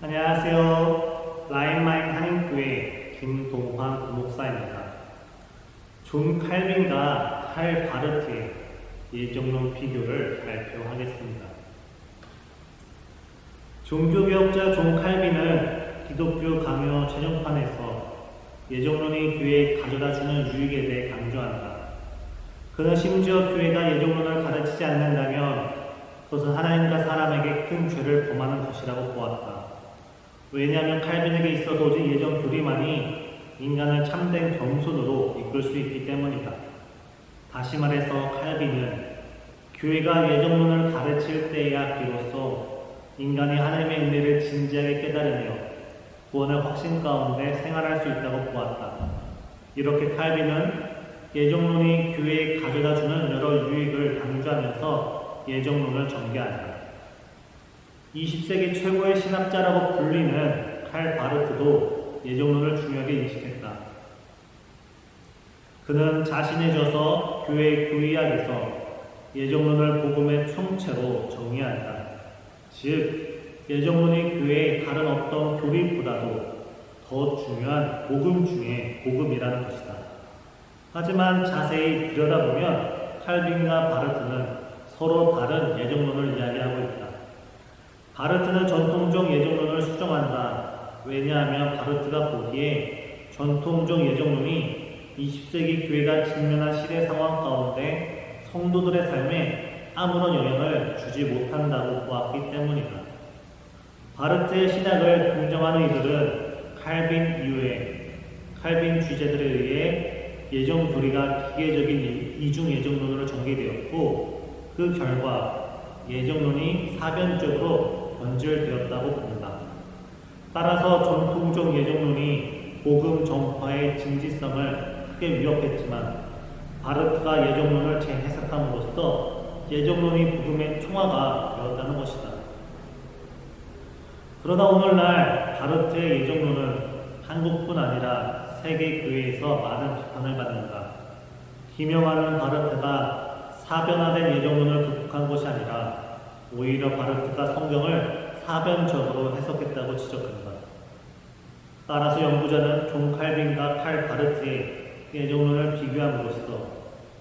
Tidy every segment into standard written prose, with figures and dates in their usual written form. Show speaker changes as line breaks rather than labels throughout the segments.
안녕하세요. 라인마인 한인교회 김동환 목사입니다. 존 칼빈과 칼 바르트의 예정론 비교를 발표하겠습니다. 종교개혁자 존 칼빈은 기독교 강요 최종판에서 예정론이 교회에 가져다주는 유익에 대해 강조한다. 그는 심지어 교회가 예정론을 가르치지 않는다면 그것은 하나님과 사람에게 큰 죄를 범하는 것이라고 보았다. 왜냐하면 칼빈에게 있어서 오직 예정 교리만이 인간을 참된 겸손으로 이끌 수 있기 때문이다. 다시 말해서 칼빈은 교회가 예정론을 가르칠 때야 비로소 인간이 하나님의 은혜를 진지하게 깨달으며 구원의 확신 가운데 생활할 수 있다고 보았다. 이렇게 칼빈은 예정론이 교회에 가져다주는 여러 유익을 강조하면서 예정론을 전개한다. 20세기 최고의 신학자라고 불리는 칼 바르트도 예정론을 중요하게 인식했다. 그는 자신의 저서 교회 교의학에서 예정론을 복음의 총체로 정의한다. 즉, 예정론이 교회의 다른 어떤 교리보다도 더 중요한 복음 중에 복음이라는 것이다. 하지만 자세히 들여다보면 칼빈과 바르트는 서로 다른 예정론을 이야기하고 있다. 바르트는 전통적 예정론을 수정한다. 왜냐하면 바르트가 보기에 전통적 예정론이 20세기 교회가 직면한 시대 상황 가운데 성도들의 삶에 아무런 영향을 주지 못한다고 보았기 때문이다. 바르트의 신학을 긍정하는 이들은 칼빈 이후에 칼빈 주제들에 의해 예정 교리가 기계적인 이중 예정론으로 전개되었고 그 결과 예정론이 사변적으로 변질되었다고 본다. 따라서 전통적 예정론이 복음 전파의 진지성을 크게 위협했지만 바르트가 예정론을 재해석함으로써 예정론이 복음의 총화가 되었다는 것이다. 그러나 오늘날 바르트의 예정론은 한국뿐 아니라 세계 교회에서 많은 비판을 받는다. 기명하는 바르트가 사변화된 예정론을 극복한 것이 아니라 오히려 바르트가 성경을 사변적으로 해석했다고 지적한다. 따라서 연구자는 존 칼빈과 칼 바르트의 예정론을 비교함으로써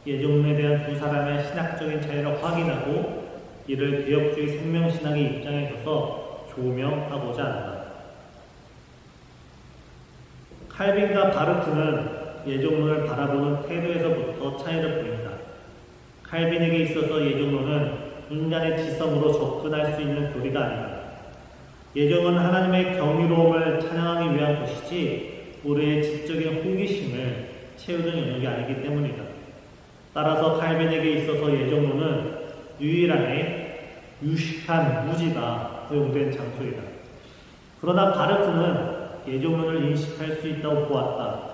예정론에 대한 두 사람의 신학적인 차이를 확인하고 이를 개혁주의 생명신학의 입장에 서서 조명하고자 한다. 칼빈과 바르트는 예정론을 바라보는 태도에서부터 차이를 보인다. 칼빈에게 있어서 예정론은 인간의 지성으로 접근할 수 있는 교리가 아니다. 예정은 하나님의 경이로움을 찬양하기 위한 것이지 우리의 지적인 호기심을 채우는 영역이 아니기 때문이다. 따라서 칼빈에게 있어서 예정론은 유일하게 유식한 무지가 허용된 장소이다. 그러나 바르트는 예정론을 인식할 수 있다고 보았다.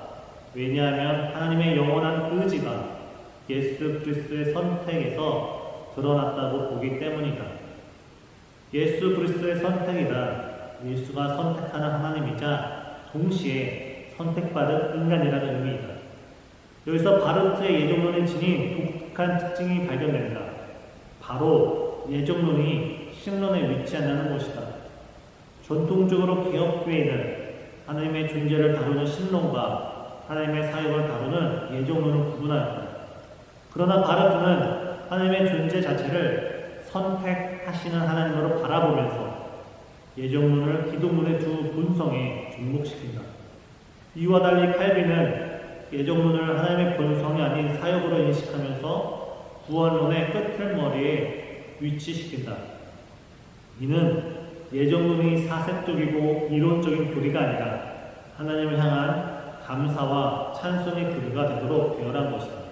왜냐하면 하나님의 영원한 의지가 예수 그리스도의 선택에서 드러났다고 보기 때문이다. 예수 그리스도의 선택이란 예수가 선택하는 하나님이자 동시에 선택받은 인간이라는 의미이다. 여기서 바르트의 예정론에 지닌 독특한 특징이 발견된다. 바로 예정론이 신론에 위치한다는 것이다. 전통적으로 개혁교회는 하나님의 존재를 다루는 신론과 하나님의 사역을 다루는 예정론을 구분하였다. 그러나 바르트는 하나님의 존재 자체를 선택하시는 하나님으로 바라보면서 예정론을 기독론의 두 본성에 접목시킨다. 이와 달리 칼빈은 예정론을 하나님의 본성이 아닌 사역으로 인식하면서 구원론의 끝을머리에 위치시킨다. 이는 예정론이 사색적이고 이론적인 교리가 아니라 하나님을 향한 감사와 찬송의 교리가 되도록 배열한 것이다.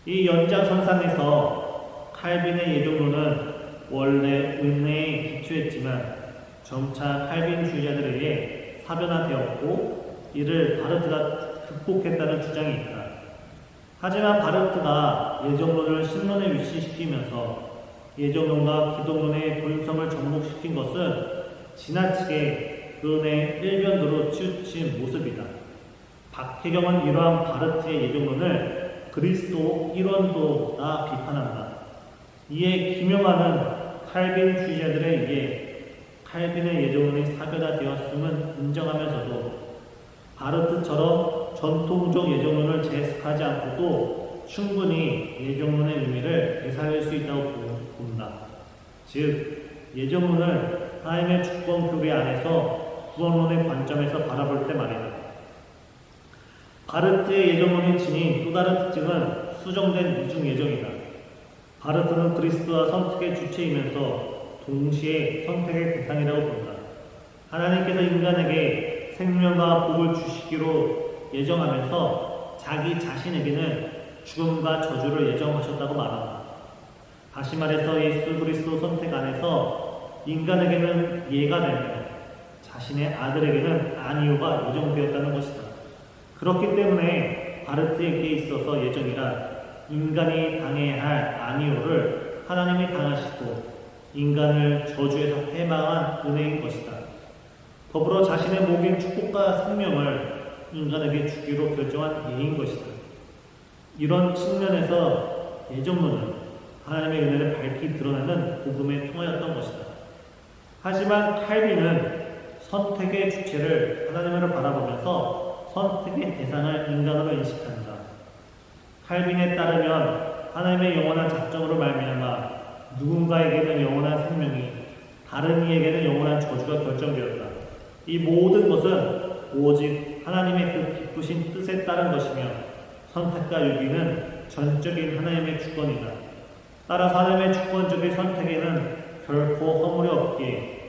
이 연장선상에서 칼빈의 예정론은 원래 은혜에 기초했지만 점차 칼빈주의자들에게 사변화되었고 이를 바르트가 극복했다는 주장이 있다. 하지만 바르트가 예정론을 신론에 위치시키면서 예정론과 기독론의 본성을 접목시킨 것은 지나치게 은혜의 일변도로 치우친 모습이다. 박혜경은 이러한 바르트의 예정론을 그리스도 일원도다 비판한다. 이에 기명하는 칼빈주의자들에 의해 칼빈의 예정론이 사교화되었음은 인정하면서도 바르트처럼 전통적 예정론을 재해석하지 않고도 충분히 예정론의 의미를 되살릴 수 있다고 본다. 즉, 예정론을 하나님의 주권 교리 안에서 구원론의 관점에서 바라볼 때 말이다. 바르트의 예정론이 지닌 또 다른 특징은 수정된 이중 예정이다. 바르트는 그리스도와 선택의 주체이면서 동시에 선택의 대상이라고 본다. 하나님께서 인간에게 생명과 복을 주시기로 예정하면서 자기 자신에게는 죽음과 저주를 예정하셨다고 말한다. 다시 말해서 예수 그리스도 선택 안에서 인간에게는 예가 되며 자신의 아들에게는 안위오가 예정되었다는 것이다. 그렇기 때문에 바르트에게 있어서 예정이란 인간이 당해야 할 안위오를 하나님이 당하시고 인간을 저주에서 해방한 은혜인 것이다. 더불어 자신의 목인 축복과 생명을 인간에게 주기로 결정한 예인 것이다. 이런 측면에서 예정론은 하나님의 은혜를 밝히 드러내는 복음의 통하였던 것이다. 하지만 칼빈은 선택의 주체를 하나님으로 바라보면서 선택의 대상을 인간으로 인식한다. 칼빈에 따르면 하나님의 영원한 작정으로 말미암아 누군가에게는 영원한 생명이 다른 이에게는 영원한 저주가 결정되었다. 이 모든 것은 오직 하나님의 그 기쁘신 뜻에 따른 것이며 선택과 유기는 전적인 하나님의 주권이다. 따라서 하나님의 주권적인 선택에는 결코 허물이 없기에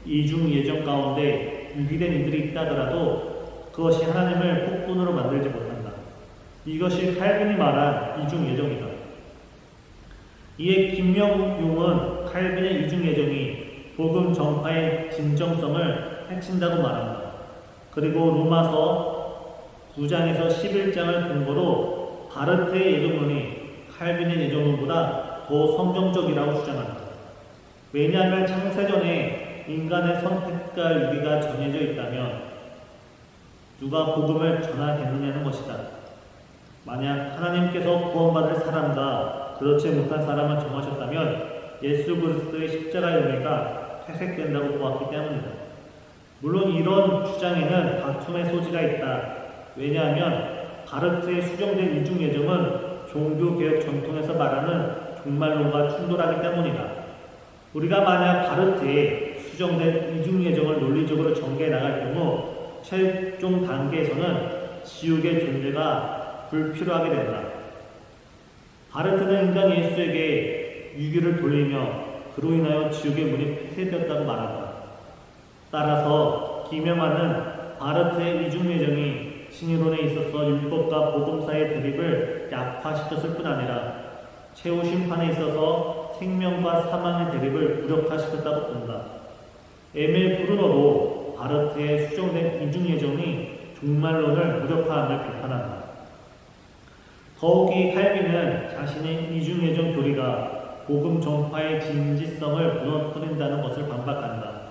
이중 예정 가운데 유기된 이들이 있다 하더라도 그것이 하나님을 폭군으로 만들지 못한다. 이것이 칼빈이 말한 이중 예정이다. 이에 김명용은 칼빈의 이중 예정이 복음 전파의 진정성을 해친다고 말한다. 그리고 로마서 9장에서 11장을 근거로 바르트의 예정론이 칼빈의 예정론보다 더 성경적이라고 주장한다. 왜냐하면 창세전에 인간의 선택과 유기가 정해져 있다면 누가 복음을 전하겠느냐는 것이다. 만약 하나님께서 구원받을 사람과 그렇지 못한 사람을 정하셨다면 예수 그리스도의 십자가의 은혜가 퇴색된다고 보았기 때문이다. 물론 이런 주장에는 다툼의 소지가 있다. 왜냐하면 바르트의 수정된 이중 예정은 종교개혁 전통에서 말하는 종말론과 충돌하기 때문이다. 우리가 만약 바르트의 수정된 이중 예정을 논리적으로 전개해 나갈 경우 최종 단계에서는 지옥의 존재가 불필요하게 된다. 바르트는 인간 예수에게 유기를 돌리며 그로 인하여 지옥의 문이 폐쇄되었다고 말한다. 따라서 김영환은 바르트의 이중 예정이 신이론에 있어서 율법과 복음 사이의 대립을 약화시켰을 뿐 아니라 최후 심판에 있어서 생명과 사망의 대립을 무력화시켰다고 본다. 에밀 브루너도 바르트의 수정된 이중 예정이 종말론을 무력화함을 비판한다. 더욱이 칼빈은 자신의 이중 예정 교리가 복음 전파의 진지성을 무너뜨린다는 것을 반박한다.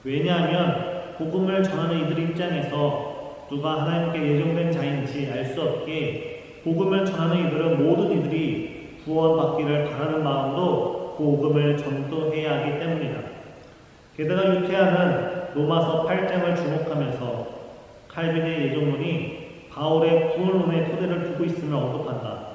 왜냐하면 복음을 전하는 이들 입장에서 누가 하나님께 예정된 자인지 알 수 없기에 복음을 전하는 이들은 모든 이들이 구원받기를 바라는 마음으로 복음을 전도해야 하기 때문이다. 게다가 유태하는 로마서 8장을 주목하면서 칼빈의 예정론이 바울의 구원론의 토대를 두고 있음을 언급한다.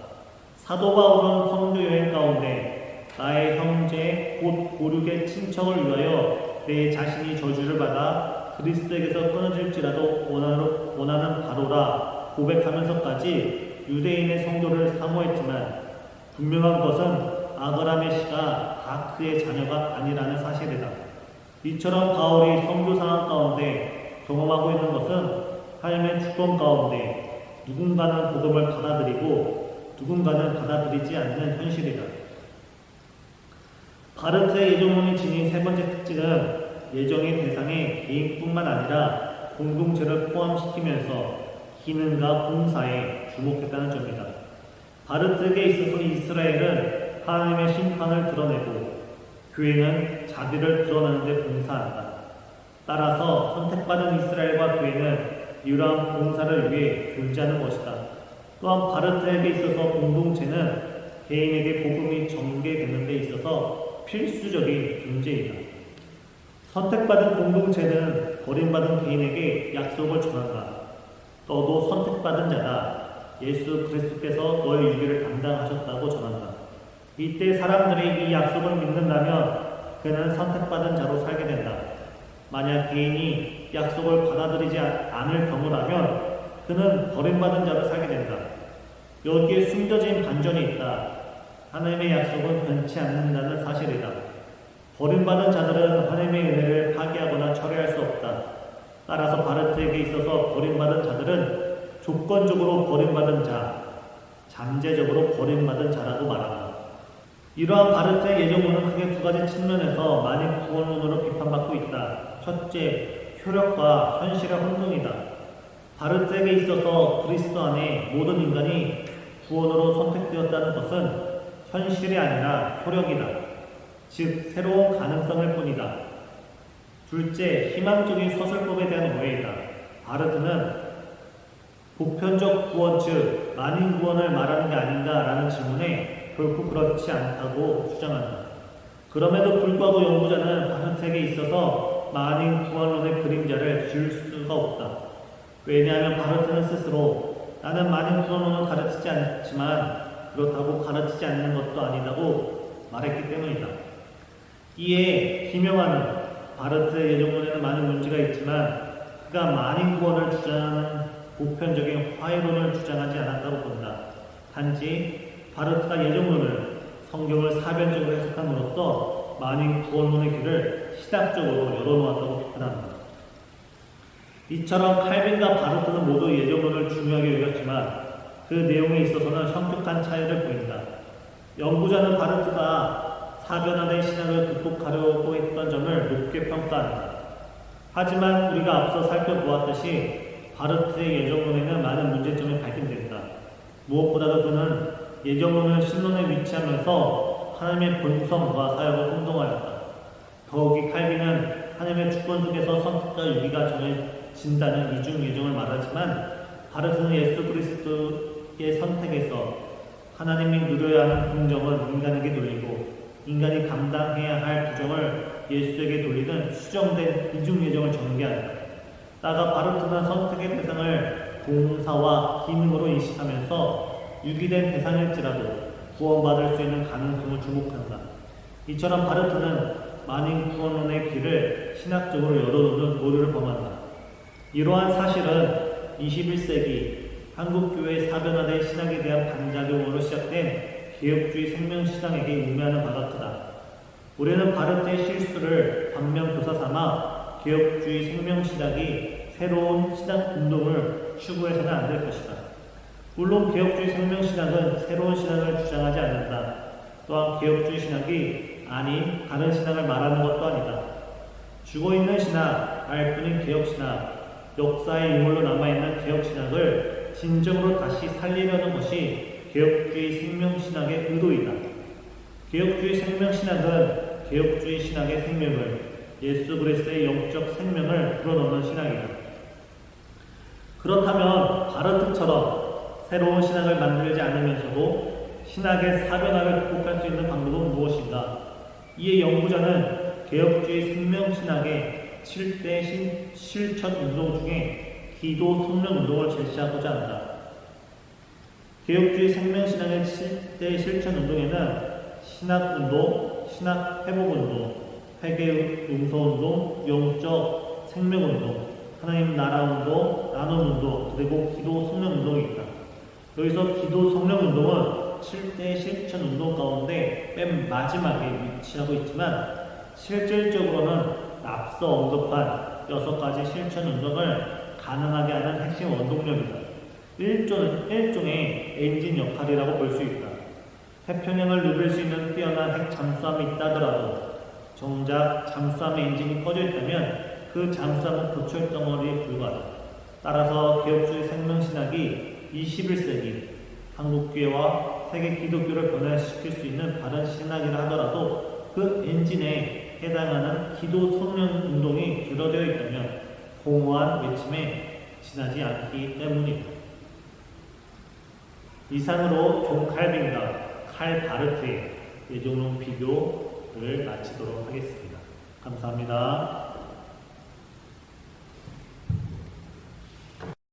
사도 바울은 선교 여행 가운데 나의 형제 곧 고륙의 친척을 위하여 내 자신이 저주를 받아 그리스도에게서 끊어질지라도 원하는 바로라 고백하면서까지 유대인의 성도를 사모했지만 분명한 것은 아브라함의 씨가 다 그의 자녀가 아니라는 사실이다. 이처럼 바울이 선교 상황 가운데 경험하고 있는 것은 하나님의 주권 가운데 누군가는 복음을 받아들이고 누군가는 받아들이지 않는 현실이다. 바르트의 예정론이 지닌 세 번째 특징은 예정의 대상에 개인뿐만 아니라 공동체를 포함시키면서 기능과 봉사에 주목했다는 점이다. 바르트에게 있어서 이스라엘은 하나님의 심판을 드러내고 교회는 자기를 드러내는 데 봉사한다. 따라서 선택받은 이스라엘과 교회는 이러한 봉사를 위해 존재하는 것이다. 또한 바르트에게 있어서 공동체는 개인에게 복음이 전개되는 데 있어서 필수적인 존재이다. 선택받은 공동체는 버림받은 개인에게 약속을 전한다. 너도 선택받은 자다. 예수 그리스도께서 너의 유기를 담당하셨다고 전한다. 이때 사람들이 이 약속을 믿는다면 그는 선택받은 자로 살게 된다. 만약 개인이 약속을 받아들이지 않을 경우라면 그는 버림받은 자로 살게 된다. 여기에 숨겨진 반전이 있다. 하나님의 약속은 변치 않는다는 사실이다. 버림받은 자들은 하나님의 은혜를 파기하거나 철회할 수 없다. 따라서 바르트에게 있어서 버림받은 자들은 조건적으로 버림받은 자, 잠재적으로 버림받은 자라고 말한다. 이러한 바르트의 예정론은 크게 두 가지 측면에서 만인 구원론으로 비판받고 있다. 첫째, 효력과 현실의 혼동이다. 바르트에게 있어서 그리스도 안에 모든 인간이 구원으로 선택되었다는 것은 현실이 아니라 효력이다. 즉, 새로운 가능성일 뿐이다. 둘째, 희망적인 서술법에 대한 오해이다. 바르트는 보편적 구원, 즉 만인 구원을 말하는 게 아닌가라는 질문에 결코 그렇지 않다고 주장한다. 그럼에도 불구하고 연구자는 바르트에게 있어서 만인 구원론의 그림자를 지울 수가 없다. 왜냐하면 바르트는 스스로 나는 만인 구원론을 가르치지 않지만 그렇다고 가르치지 않는 것도 아니다고 말했기 때문이다. 이에 김영환은 바르트의 예정론에는 많은 문제가 있지만 그가 만인 구원을 주장하는 보편적인 화해론을 주장하지 않았다고 본다. 단지 바르트가 예정론을 성경을 사변적으로 해석함으로써 만인 구원론의 길을 시각적으로 열어놓았다고 비판한다. 이처럼 칼빈과 바르트는 모두 예정론을 중요하게 여겼지만 그 내용에 있어서는 현격한 차이를 보인다. 연구자는 바르트가 사변화된 신학을 극복하려고 했던 점을 높게 평가한다. 하지만 우리가 앞서 살펴보았듯이 바르트의 예정론에는 많은 문제점이 발견된다. 무엇보다도 그는 예정론을 신론에 위치하면서 하나님의 본성과 사역을 혼동하였다. 더욱이 칼빈은 하나님의 주권 속에서 선택과 유기가 정해진다는 이중 예정을 말하지만 바르트는 예수 그리스도의 선택에서 하나님이 누려야 하는 긍정은 인간에게 돌리고 인간이 감당해야 할 부정을 예수에게 돌리는 수정된 이중 예정을 전개한다. 따가 바르트는 선택의 대상을 봉사와 기능으로 인식하면서 유기된 대상일지라도 구원받을 수 있는 가능성을 주목한다. 이처럼 바르트는 만인 구원론의 길을 신학적으로 열어놓는 오류를 범한다. 이러한 사실은 21세기 한국교회의 사변화된 신학에 대한 반작용으로 시작된 개혁주의 생명신앙에게 의미하는 바가 크다. 우리는 바르트의 실수를 반면교사 삼아 개혁주의 생명신학이 새로운 신학 운동을 추구해서는 안 될 것이다. 물론 개혁주의 생명신학은 새로운 신학을 주장하지 않는다. 또한 개혁주의 신학이 아닌 다른 신학을 말하는 것도 아니다. 죽어있는 신학, 말뿐인 개혁신학, 역사의 유물로 남아있는 개혁신학을 진정으로 다시 살리려는 것이 개혁주의 생명신학의 의도이다. 개혁주의 생명신학은 개혁주의 신학의 생명을, 예수 그리스도의 영적 생명을 불어넣는 신학이다. 그렇다면 바르트처럼 새로운 신학을 만들지 않으면서도 신학의 사변화를 극복할 수 있는 방법은 무엇인가? 이에 연구자는 개혁주의 생명신학의 7대 실천 운동 중에 기도 성령 운동을 제시하고자 한다. 개혁주의 생명신학의 7대 실천 운동에는 신학운동, 신학회복운동, 회개 용서운동, 영적 생명운동, 하나님 나라운동, 나눔운동, 그리고 기도 성령운동이 있다. 여기서 기도 성령운동은 7대 실천 운동 가운데 맨 마지막에 위치하고 있지만 실질적으로는 앞서 언급한 6가지 실천 운동을 가능하게 하는 핵심 원동력이다. 일종의 엔진 역할이라고 볼 수 있다. 태평양을 누빌 수 있는 뛰어난 핵 잠수함이 있다더라도 정작 잠수함의 엔진이 꺼져 있다면 그 잠수함은 고철덩어리에 불과하다. 따라서 개혁주의 생명신학이 21세기 한국교회와 세계 기독교를 변화시킬 수 있는 바른 신학이라 하더라도 그 엔진에 해당하는 기도 성령 운동이 결여되어 있다면 공허한 외침에 지나지 않기 때문이다. 이상으로 존 칼빈과 칼 바르트의 예정론 비교를 마치도록 하겠습니다. 감사합니다.